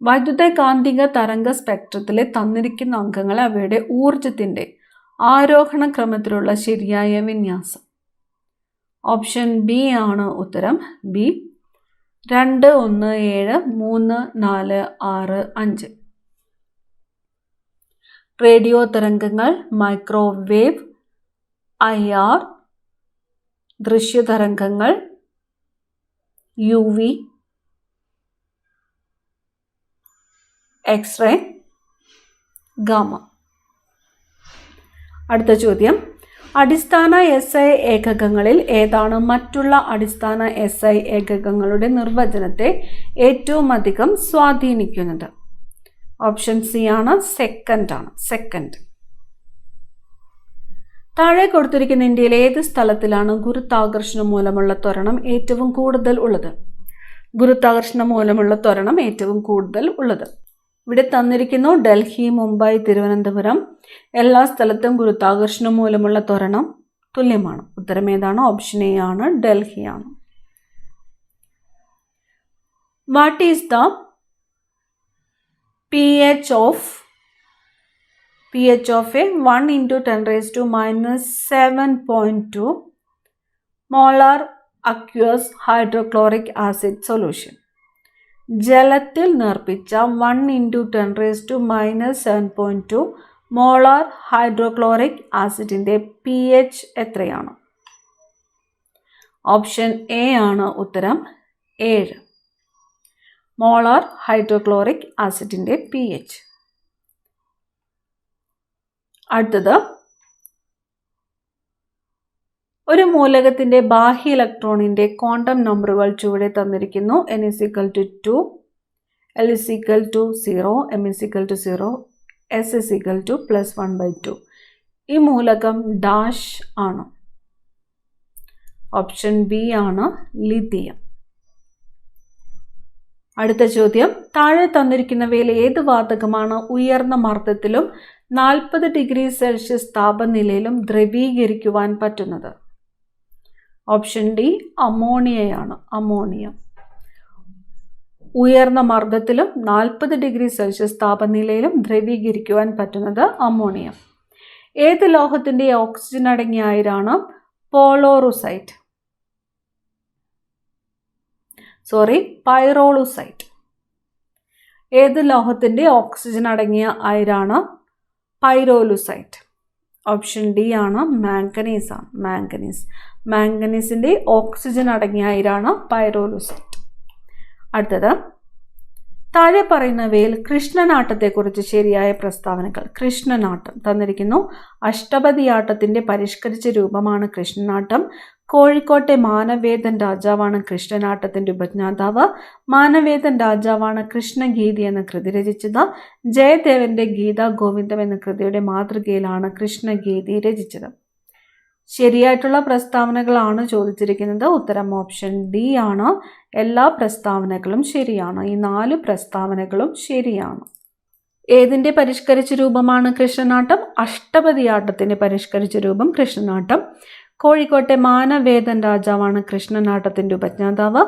വൈദ്യുത കാന്തിക തരംഗ സ്പെക്ട്രത്തിലെ തന്നിരിക്കുന്ന അംഗങ്ങളെ അവയുടെ ഊർജത്തിൻ്റെ ആരോഹണ ക്രമത്തിലുള്ള ശരിയായ വിന്യാസം. ഓപ്ഷൻ ബി ആണ് ഉത്തരം. ബി 2, 1, 7, 3, 4, 6, 5. റേഡിയോ തരംഗങ്ങൾ, മൈക്രോവേവ്, IR, ദൃശ്യതരംഗങ്ങൾ, UV, എക്സ്റേ, ഗാമ. അടുത്ത ചോദ്യം അടിസ്ഥാന SI ഏകകങ്ങളിൽ ഏതാണ് മറ്റുള്ള അടിസ്ഥാന SI ഏകകങ്ങളുടെ നിർവചനത്തെ ഏറ്റവും അധികം സ്വാധീനിക്കുന്നത്? ഓപ്ഷൻ സി ആണ് സെക്കൻഡ് ആണ്. സെക്കൻഡ്. താഴെ കൊടുത്തിരിക്കുന്ന ഇന്ത്യയിലെ ഏത് സ്ഥലത്തിലാണ് ഗുരുത്വാകർഷണം മൂലമുള്ള ത്വരണം ഏറ്റവും കൂടുതൽ ഉള്ളത്? ഗുരുത്വാകർഷണം മൂലമുള്ള ത്വരണം ഏറ്റവും കൂടുതൽ ഉള്ളത്. ഇവിടെ തന്നിരിക്കുന്നു ഡൽഹി, മുംബൈ, തിരുവനന്തപുരം. എല്ലാ സ്ഥലത്തും ഗുരുത്വാകർഷണം മൂലമുള്ള ത്വരണം തുല്യമാണ്. ഉത്തരം ഏതാണ്? ഓപ്ഷൻ എ ആണ്, ഡൽഹിയാണ്. What is the pH of a 1 × 10⁻⁻⁷ molar aqueous hydrochloric acid solution? ജലത്തിൽ നേർപ്പിച്ച 1 × 10⁻⁷ മോളാർ ഹൈഡ്രോക്ലോറിക് ആസിഡിൻ്റെ pH എത്രയാണ്? ഓപ്ഷൻ എ ആണ് ഉത്തരം. 7. മോളാർ ഹൈഡ്രോക്ലോറിക് ആസിഡിൻ്റെ pH. അടുത്തത് ഒരു മൂലകത്തിൻ്റെ ബാഹ്യ ഇലക്ട്രോണിൻ്റെ ക്വാണ്ടം നമ്പറുകൾ ചുവടെ തന്നിരിക്കുന്നു. n = 2, l = 0, m = 0, s = +1/2. ഈ മൂലകം ഡാഷ് ആണ്. ഓപ്ഷൻ ബി ആണ് ലിഥിയം. അടുത്ത ചോദ്യം, താഴെ തന്നിരിക്കുന്നവയിൽ ഏത് വാതകമാണ് ഉയർന്ന മർദ്ദത്തിലും 40 ഡിഗ്രി സെൽഷ്യസ് താപനിലയിലും ദ്രവീകരിക്കുവാൻ പറ്റുന്നത്? ഓപ്ഷൻ ഡി അമോണിയയാണ്. അമോണിയ. ഉയർന്ന മർദ്ദത്തിലും 40 ഡിഗ്രി സെൽഷ്യസ് താപനിലയിലും ദ്രവീകരിക്കുവാൻ പറ്റുന്നത് അമോണിയ. ഏത് ലോഹത്തിൻ്റെ ഓക്സിജൻ അടങ്ങിയ അയിരാണ് പൈറോളുസൈറ്റ്? ഏത് ലോഹത്തിൻ്റെ ഓക്സിജൻ അടങ്ങിയ അയിരാണ് പൈറോലുസൈറ്റ്? ഓപ്ഷൻ ഡി ആണ് മാംഗനീസ് ആണ്. മാംഗനീസിൻ്റെ ഓക്സിജൻ അടങ്ങിയ അയിരാണ് പൈറോലുസൈറ്റ്. അടുത്തത്, താഴെ പറയുന്നവയിൽ കൃഷ്ണനാട്ടത്തെക്കുറിച്ച് ശരിയായ പ്രസ്താവനകൾ. കൃഷ്ണനാട്ടം തന്നിരിക്കുന്നു. അഷ്ടപതിയാട്ടത്തിൻ്റെ പരിഷ്കരിച്ച രൂപമാണ് കൃഷ്ണനാട്ടം. കോഴിക്കോട്ടെ മാനവേദൻ രാജാവാണ് കൃഷ്ണനാട്ടത്തിൻ്റെ ഉപജ്ഞാതാവ്. മാനവേദൻ രാജാവാണ് കൃഷ്ണഗീതി എന്ന കൃതി രചിച്ചത്. ജയദേവന്റെ ഗീതാഗോവിന്ദം എന്ന കൃതിയുടെ മാതൃകയിലാണ് കൃഷ്ണഗീതി രചിച്ചത്. ശരിയായിട്ടുള്ള പ്രസ്താവനകളാണ് ചോദിച്ചിരിക്കുന്നത്. ഉത്തരം ഓപ്ഷൻ ഡി ആണ്. എല്ലാ പ്രസ്താവനകളും ശരിയാണ്. ഈ 4 പ്രസ്താവനകളും ശരിയാണ്. ഏതിൻ്റെ പരിഷ്കരിച്ച രൂപമാണ് കൃഷ്ണനാട്ടം? അഷ്ടപതിയാട്ടത്തിൻ്റെ പരിഷ്കരിച്ച രൂപം കൃഷ്ണനാട്ടം. കോഴിക്കോട്ടെ മാനവേദൻ രാജാവാണ് കൃഷ്ണനാട്ടത്തിൻ്റെ ഉപജ്ഞാതാവ്.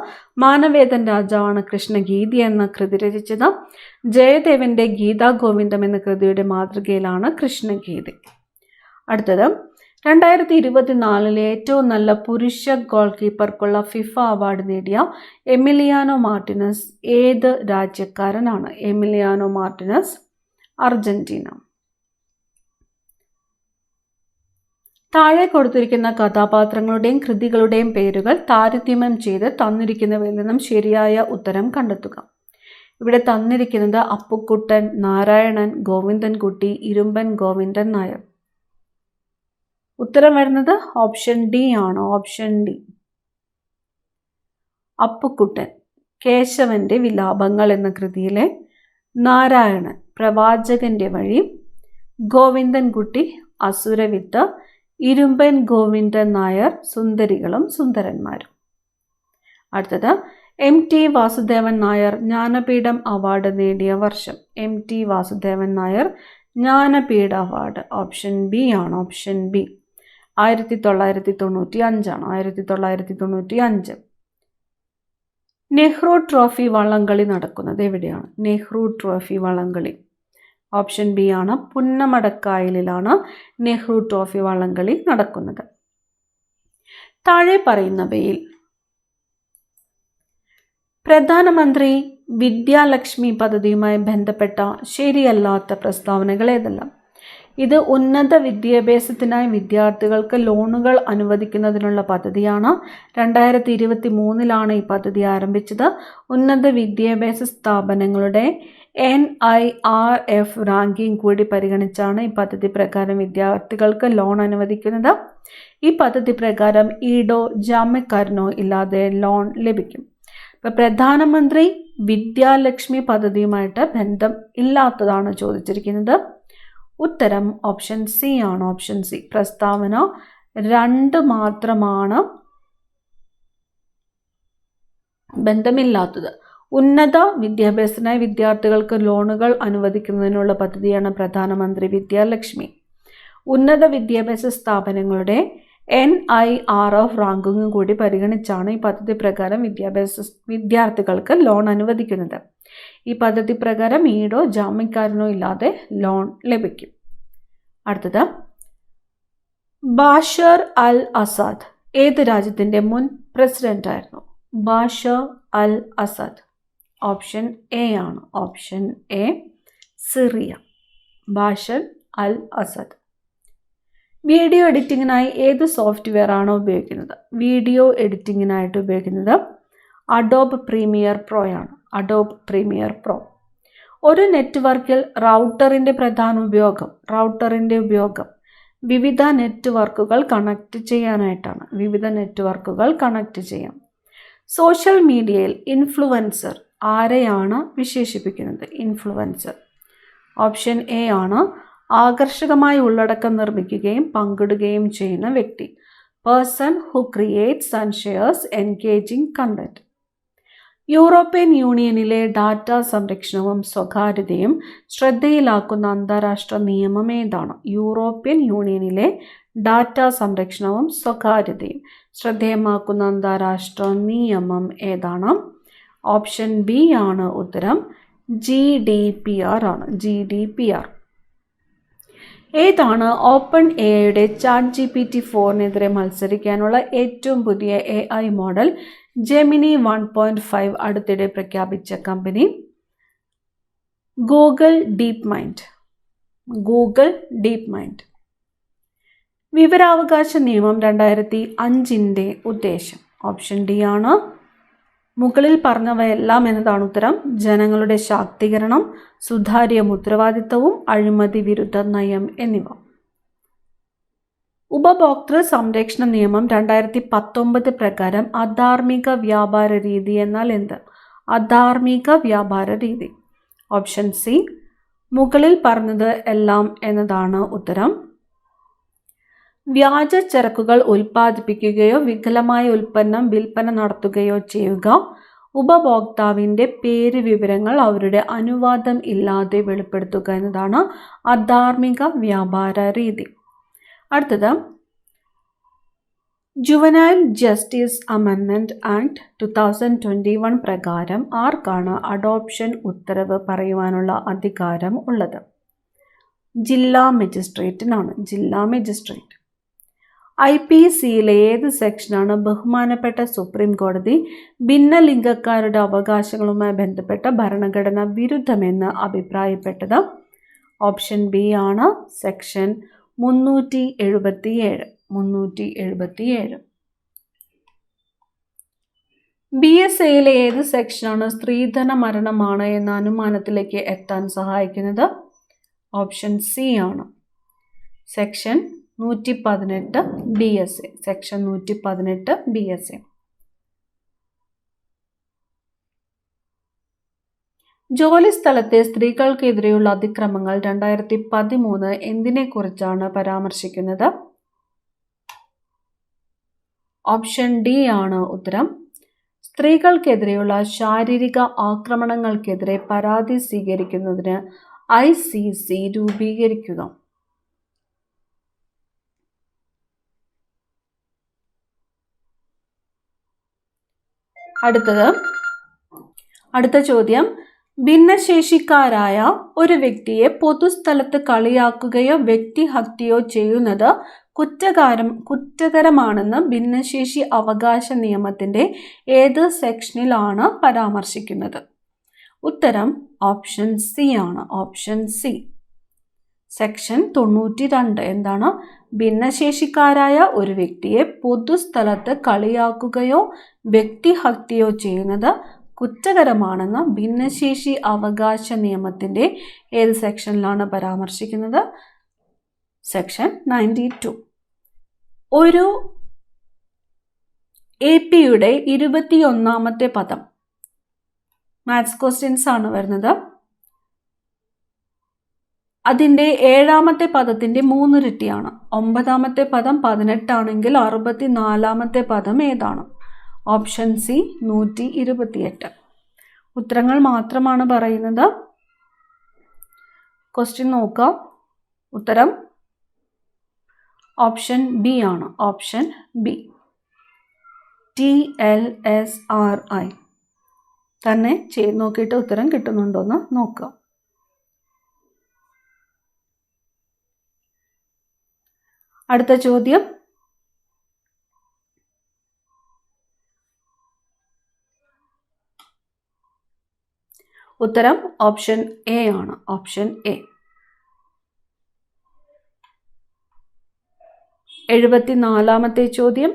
മാനവേദൻ രാജാവാണ് കൃഷ്ണഗീതി എന്ന കൃതി രചിച്ചത്. ജയദേവന്റെ ഗീതാഗോവിന്ദം എന്ന കൃതിയുടെ മാതൃകയിലാണ് കൃഷ്ണഗീതി. അടുത്തത്, 2024 ഏറ്റവും നല്ല പുരുഷ ഗോൾ കീപ്പർക്കുള്ള ഫിഫ അവാർഡ് നേടിയ എമിലിയാനോ മാർട്ടിനസ് ഏത് രാജ്യക്കാരനാണ്? Emiliano Martinez Argentina. താഴെ കൊടുത്തിരിക്കുന്ന കഥാപാത്രങ്ങളുടെയും കൃതികളുടെയും പേരുകൾ താരതമ്യം ചെയ്ത് തന്നിരിക്കുന്നവയിൽ നിന്നും ശരിയായ ഉത്തരം കണ്ടെത്തുക. ഇവിടെ തന്നിരിക്കുന്നത് അപ്പുക്കുട്ടൻ, നാരായണൻ, ഗോവിന്ദൻകുട്ടി, ഇരുമ്പൻ ഗോവിന്ദൻ നായർ. ഉത്തരം വരുന്നത് ഓപ്ഷൻ ഡി ആണ്. Option D. അപ്പുക്കുട്ടൻ കേശവന്റെ വിലാപങ്ങൾ എന്ന കൃതിയിലെ, നാരായണൻ പ്രവാചകന്റെ വഴി, ഗോവിന്ദൻകുട്ടി അസുരവിത്ത്, ഇരുമ്പൻ ഗോവിന്ദൻ നായർ സുന്ദരികളും സുന്ദരന്മാരും. അടുത്തത്, MT വാസുദേവൻ നായർ ജ്ഞാനപീഠം അവാർഡ് നേടിയ വർഷം. MT Vasudevan Nair Jnanpith award option B ആണ്. Option B. 1995 ആണ്. 1995. നെഹ്റു ട്രോഫി വള്ളംകളി നടക്കുന്നത് എവിടെയാണ്? നെഹ്റു ട്രോഫി വള്ളംകളി ഓപ്ഷൻ ബി ആണ്. പുന്നമടക്കായലിലാണ് നെഹ്റു ട്രോഫി വള്ളംകളി നടക്കുന്നത്. താഴെ പറയുന്നവയിൽ പ്രധാനമന്ത്രി വിദ്യാലക്ഷ്മി പദ്ധതിയുമായി ബന്ധപ്പെട്ട ശരിയല്ലാത്ത പ്രസ്താവനകൾ ഏതെല്ലാം? ഇത് ഉന്നത വിദ്യാഭ്യാസത്തിനായി വിദ്യാർത്ഥികൾക്ക് ലോണുകൾ അനുവദിക്കുന്നതിനുള്ള പദ്ധതിയാണ്. 2023 ഈ പദ്ധതി ആരംഭിച്ചത്. ഉന്നത വിദ്യാഭ്യാസ സ്ഥാപനങ്ങളുടെ NIRF റാങ്കിംഗ് കൂടി പരിഗണിച്ചാണ് ഈ പദ്ധതി പ്രകാരം വിദ്യാർത്ഥികൾക്ക് ലോൺ അനുവദിക്കുന്നത്. ഈ പദ്ധതി പ്രകാരം ഈടോ ജാമ്യക്കാരനോ ഇല്ലാതെ ലോൺ ലഭിക്കും. ഇപ്പോൾ പ്രധാനമന്ത്രി വിദ്യാലക്ഷ്മി പദ്ധതിയുമായിട്ട് ബന്ധം ഇല്ലാത്തതാണ് ചോദിച്ചിരിക്കുന്നത്. ഉത്തരം ഓപ്ഷൻ സി ആണ്. Option C. പ്രസ്താവന 2 മാത്രമാണ് ബന്ധമില്ലാത്തത്. ഉന്നത വിദ്യാഭ്യാസത്തിനായി വിദ്യാർത്ഥികൾക്ക് ലോണുകൾ അനുവദിക്കുന്നതിനുള്ള പദ്ധതിയാണ് പ്രധാനമന്ത്രി വിദ്യാലക്ഷ്മി. ഉന്നത വിദ്യാഭ്യാസ സ്ഥാപനങ്ങളുടെ NIRF റാങ്കിംഗ് കൂടി പരിഗണിച്ചാണ് ഈ പദ്ധതി പ്രകാരം വിദ്യാർത്ഥികൾക്ക് ലോൺ അനുവദിക്കുന്നത്. ഈ പദ്ധതി പ്രകാരം ഈടോ ജാമ്യക്കാരനോ ഇല്ലാതെ ലോൺ ലഭിക്കും. അടുത്തത്, ബാഷർ അൽ അസാദ് ഏത് രാജ്യത്തിൻ്റെ മുൻ പ്രസിഡന്റ് ആയിരുന്നു? Bashar al Assad option A ആണ്. Option A. Syria. Bashar al Assad. Video എഡിറ്റിങ്ങിനായി ഏത് സോഫ്റ്റ്വെയർ ആണ് ഉപയോഗിക്കുന്നത്? വീഡിയോ എഡിറ്റിങ്ങിനായിട്ട് ഉപയോഗിക്കുന്നത് അഡോബ് പ്രീമിയർ പ്രോ ആണ്. Adobe Premiere Pro. ഒരു നെറ്റ്വർക്കിൽ റൗട്ടറിൻ്റെ ഉപയോഗം വിവിധ നെറ്റ്വർക്കുകൾ കണക്ട് ചെയ്യാനായിട്ടാണ്. വിവിധ നെറ്റ്വർക്കുകൾ കണക്ട് ചെയ്യാം. സോഷ്യൽ മീഡിയയിൽ ഇൻഫ്ലുവൻസർ ആരെയാണ് വിശേഷിപ്പിക്കുന്നത്? ഇൻഫ്ലുവൻസർ. ഓപ്ഷൻ എ ആണ് ആകർഷകമായ ഉള്ളടക്കം നിർമ്മിക്കുകയും പങ്കിടുകയും ചെയ്യുന്ന വ്യക്തി. Person who creates and shares engaging content. European യൂണിയനിലെ ഡാറ്റ സംരക്ഷണവും സ്വകാര്യതയും ശ്രദ്ധയിലാക്കുന്ന അന്താരാഷ്ട്ര നിയമം ഏതാണ്? യൂറോപ്യൻ യൂണിയനിലെ ഡാറ്റ സംരക്ഷണവും സ്വകാര്യതയും ശ്രദ്ധേയമാക്കുന്ന അന്താരാഷ്ട്ര നിയമം ഏതാണ്? ഓപ്ഷൻ ബി ആണ് ഉത്തരം. GDPR ആണ്. GDPR. ഏതാണ് ഓപ്പൺ എഐയുടെ ChatGPT-4 മത്സരിക്കാനുള്ള ഏറ്റവും പുതിയ AI മോഡൽ? ജെമിനി 1.5 അടുത്തിടെ പ്രഖ്യാപിച്ച company? Google deep mind. Google deep mind. വിവരാവകാശ നിയമം 2005 ഉദ്ദേശം? ഓപ്ഷൻ ഡി ആണ്. മുകളിൽ പറഞ്ഞവയെല്ലാം എന്നതാണ് ഉത്തരം. ജനങ്ങളുടെ ശാക്തീകരണം, സുതാര്യവും ഉത്തരവാദിത്തവും, അഴിമതി വിരുദ്ധ നയം എന്നിവ. ഉപഭോക്തൃ സംരക്ഷണ നിയമം 2019 പ്രകാരം അധാർമിക വ്യാപാര രീതി എന്നാൽ എന്ത്? അധാർമിക വ്യാപാര രീതി. Option C. മുകളിൽ പറഞ്ഞത് എല്ലാം എന്നതാണ് ഉത്തരം. വ്യാജ ചരക്കുകൾ ഉൽപ്പാദിപ്പിക്കുകയോ വികലമായ ഉൽപ്പന്നം വിൽപ്പന നടത്തുകയോ ചെയ്യുക. ഉപഭോക്താവിൻ്റെ പേര് വിവരങ്ങൾ അവരുടെ അനുവാദം ഇല്ലാതെ വെളിപ്പെടുത്തുക എന്നതാണ് അധാർമിക വ്യാപാര രീതി. അടുത്തത് ജുവനൈൽ ജസ്റ്റിസ് അമെൻമെൻറ്റ് ആക്ട് 2021 പ്രകാരം ആർക്കാണ് അഡോപ്ഷൻ ഉത്തരവ് പറയുവാനുള്ള അധികാരം ഉള്ളത്? ജില്ലാ മജിസ്ട്രേറ്റിനാണ്. ജില്ലാ മജിസ്ട്രേറ്റ്. IPCയിലെ ഏത് സെക്ഷനാണ് ബഹുമാനപ്പെട്ട സുപ്രീം കോടതി ഭിന്നലിംഗക്കാരുടെ അവകാശങ്ങളുമായി ബന്ധപ്പെട്ട ഭരണഘടന വിരുദ്ധമെന്ന് അഭിപ്രായപ്പെട്ടത്? ഓപ്ഷൻ ബി ആണ്. സെക്ഷൻ 377. 377. BSAയിലെ ഏത് സെക്ഷനാണ് സ്ത്രീധന മരണമാണ് എന്ന അനുമാനത്തിലേക്ക് എത്താൻ സഹായിക്കുന്നത്? ഓപ്ഷൻ സി ആണ്. Section 118 BSA. Section 118 BSA. ജോലിസ്ഥലത്തെ സ്ത്രീകൾക്കെതിരെയുള്ള അതിക്രമങ്ങൾ 2013 എന്തിനെക്കുറിച്ചാണ് പരാമർശിക്കുന്നത്? ഓപ്ഷൻ ഡി ആണ് ഉത്തരം. സ്ത്രീകൾക്കെതിരെയുള്ള ശാരീരിക ആക്രമണങ്ങൾക്കെതിരെ പരാതി സ്വീകരിക്കുന്നതിന് ICC രൂപീകരിക്കുക. അടുത്ത ചോദ്യം. ഭിന്നശേഷിക്കാരായ ഒരു വ്യക്തിയെ പൊതുസ്ഥലത്ത് കളിയാക്കുകയോ വ്യക്തിഹത്യയോ ചെയ്യുന്നത് കുറ്റകരമാണെന്ന് ഭിന്നശേഷി അവകാശ നിയമത്തിൻ്റെ ഏത് സെക്ഷനിലാണ് പരാമർശിക്കുന്നത്? ഉത്തരം ഓപ്ഷൻ സി ആണ്. Option C. സെക്ഷൻ 92. എന്താണ്? ഭിന്നശേഷിക്കാരായ ഒരു വ്യക്തിയെ പൊതുസ്ഥലത്ത് കളിയാക്കുകയോ വ്യക്തിഹത്യയോ ചെയ്യുന്നത് കുറ്റകരമാണെന്ന് ഭിന്നശേഷി അവകാശ നിയമത്തിൻ്റെ ഏത് സെക്ഷനിലാണ് പരാമർശിക്കുന്നത്? സെക്ഷൻ 92. ഒരു APയുടെ 21ാമത്തെ പദം മാത്സ് ക്വസ്റ്റ്യൻസ് ആണ് വരുന്നത്. അതിൻ്റെ 7ാമത്തെ പദത്തിൻ്റെ 3 ഇരട്ടിയാണ്. 9ാമത്തെ പദം 18 ആണെങ്കിൽ 64ാമത്തെ പദം ഏതാണ്? Option C 128. ഉത്തരങ്ങൾ മാത്രമാണ് പറയുന്നത്. ക്വസ്റ്റ്യൻ നോക്കാം. ഉത്തരം ഓപ്ഷൻ ബി ആണ്. Option B. TLSRI. തന്നെ ചെയ്ത് നോക്കിയിട്ട് ഉത്തരം കിട്ടുന്നുണ്ടോയെന്ന് നോക്കുക. അടുത്ത ചോദ്യം. ഉത്തരം ഓപ്ഷൻ എ ആണ്. Option A. 74ാമത്തെ ചോദ്യം.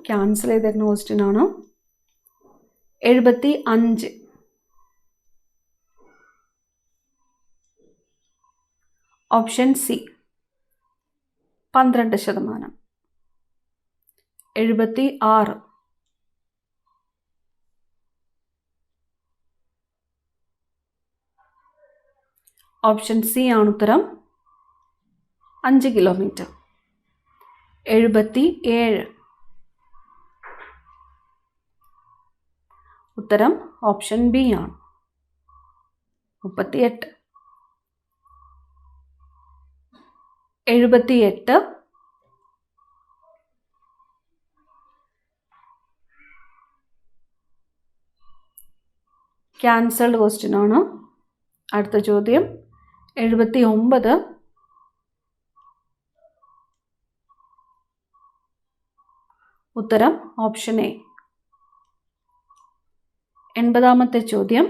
ക്യാൻസൽ ചെയ്തേക്കുന്ന ക്വസ്റ്റ്യൻ ആണ്. 75. Option C 12%. 76. ഓപ്ഷൻ സി ആണ് ഉത്തരം. 5 കിലോമീറ്റർ. 77. ഉത്തരം ഓപ്ഷൻ ബി ആണ്. 38. 78. ക്യാൻസൽഡ് ക്വസ്റ്റ്യൻ ആണ്. അടുത്ത ചോദ്യം 79. ഉത്തരം ഓപ്ഷൻ എ. 80ാമത്തെ ചോദ്യം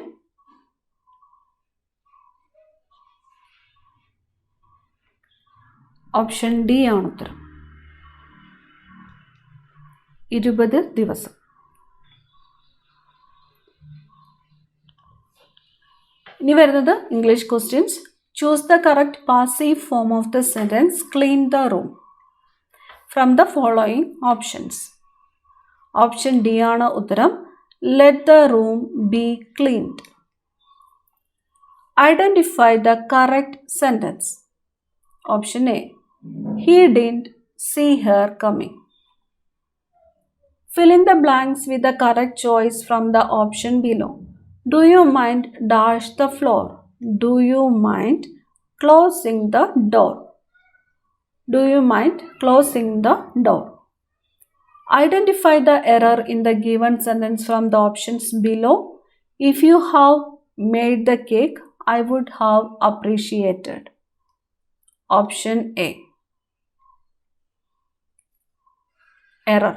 ഓപ്ഷൻ ഡി ആണ് ഉത്തരം. 20 ദിവസം. ഇനി വരുന്നത് English questions. Choose the correct passive form of the sentence clean the room from the following options. Option D ആണ് ഉത്തരം. Let the room be cleaned. Identify the correct sentence. Option A. He didn't see her coming. Fill in the blanks with the correct choice from the option below. Do you mind dash the floor? Do you mind closing the door? Do you mind closing the door? Identify the error in the given sentence from the options below. If you have made the cake, I would have appreciated. Option A. Error.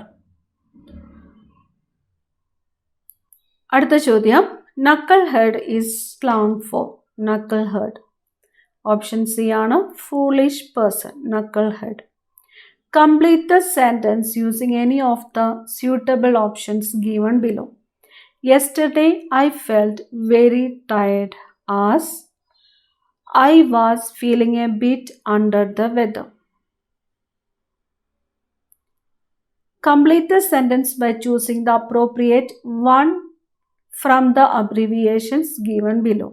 അടുത്ത ചോദ്യം. Knucklehead is slang for. Knucklehead. Option C ആണ്. foolish person. Knucklehead. Complete the sentence using any of the suitable options given below. Yesterday I felt very tired as I was feeling a bit under the weather. Complete the sentence by choosing the appropriate one from the abbreviations given below.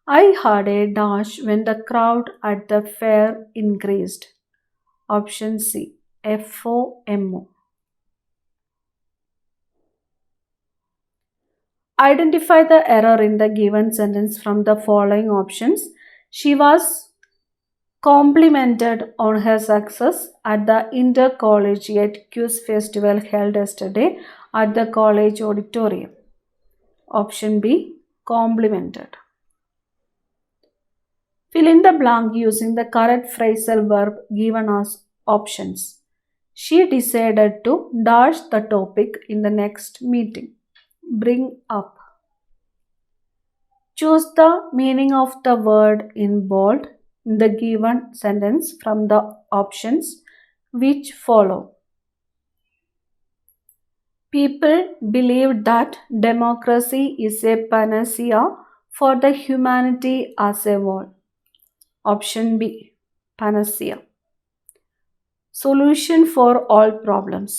I had a dash when the crowd at the fair increased. Option C. FOMO. Identify the error in the given sentence from the following options. She was complimented on her success at the intercollegiate quiz festival held yesterday at the college auditorium. Option B. Complimented. Fill in the blank using the correct phrasal verb given as options. She decided to dash the topic in the next meeting. Bring up. Choose the meaning of the word in bold in the given sentence from the options which follow. People believe that democracy is a panacea for the humanity as a whole. Option B. Panacea. Solution for all problems.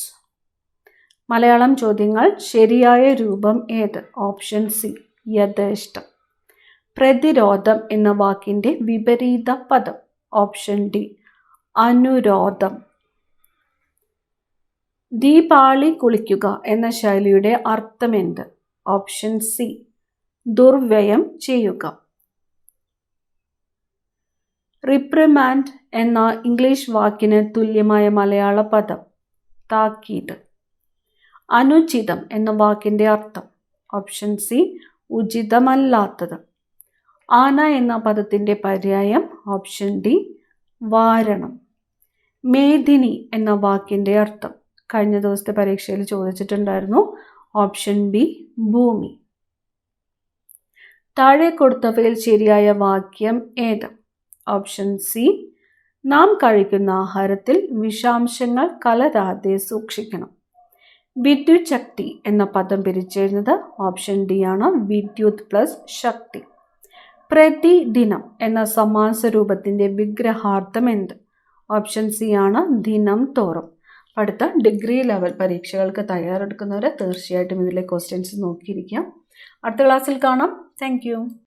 Malayalam ചോദ്യങ്ങൾ. ശരിയായ രൂപം ഏത്? Option C. യഥേഷ്ടം. പ്രതിരോധം എന്ന വാക്കിൻ്റെ വിപരീത പദം. Option D. അനുരോധം. ദീപാളി കുളിക്കുക എന്ന ശൈലിയുടെ അർത്ഥമെന്ത്? Option C. ദുർവ്യയം ചെയ്യുക. റിപ്രിമാൻഡ് എന്ന ഇംഗ്ലീഷ് വാക്കിന് തുല്യമായ മലയാള പദം. താക്കീത്. അനുചിതം എന്ന വാക്കിൻ്റെ അർത്ഥം. Option C. ഉചിതമല്ലാത്തത്. ആന എന്ന പദത്തിൻ്റെ പര്യായം. Option D. വാരണം. മേദിനി എന്ന വാക്കിൻ്റെ അർത്ഥം. കഴിഞ്ഞ ദിവസത്തെ പരീക്ഷയിൽ ചോദിച്ചിട്ടുണ്ടായിരുന്നു. Option B. ഭൂമി. താഴെ കൊടുത്തവയിൽ ശരിയായ വാക്യം ഏത്? Option C. നാം കഴിക്കുന്ന ആഹാരത്തിൽ വിഷാംശങ്ങൾ കലരാതെ സൂക്ഷിക്കണം. വിദ്യുത് ശക്തി എന്ന പദം പിരിച്ചെഴുതുന്നത്. ഓപ്ഷൻ ഡി ആണ്. വിദ്യുത് പ്ലസ് ശക്തി. പ്രതിദിനം എന്ന സമാസ രൂപത്തിൻ്റെ വിഗ്രഹാർത്ഥം എന്ത്? ഓപ്ഷൻ സി ആണ് ദിനം തോറും. അടുത്ത ഡിഗ്രി ലെവൽ പരീക്ഷകൾക്ക് തയ്യാറെടുക്കുന്നവർ തീർച്ചയായിട്ടും ഇതിലെ ക്വസ്റ്റ്യൻസ് നോക്കിയിരിക്കാം. അടുത്ത ക്ലാസ്സിൽ കാണാം. താങ്ക്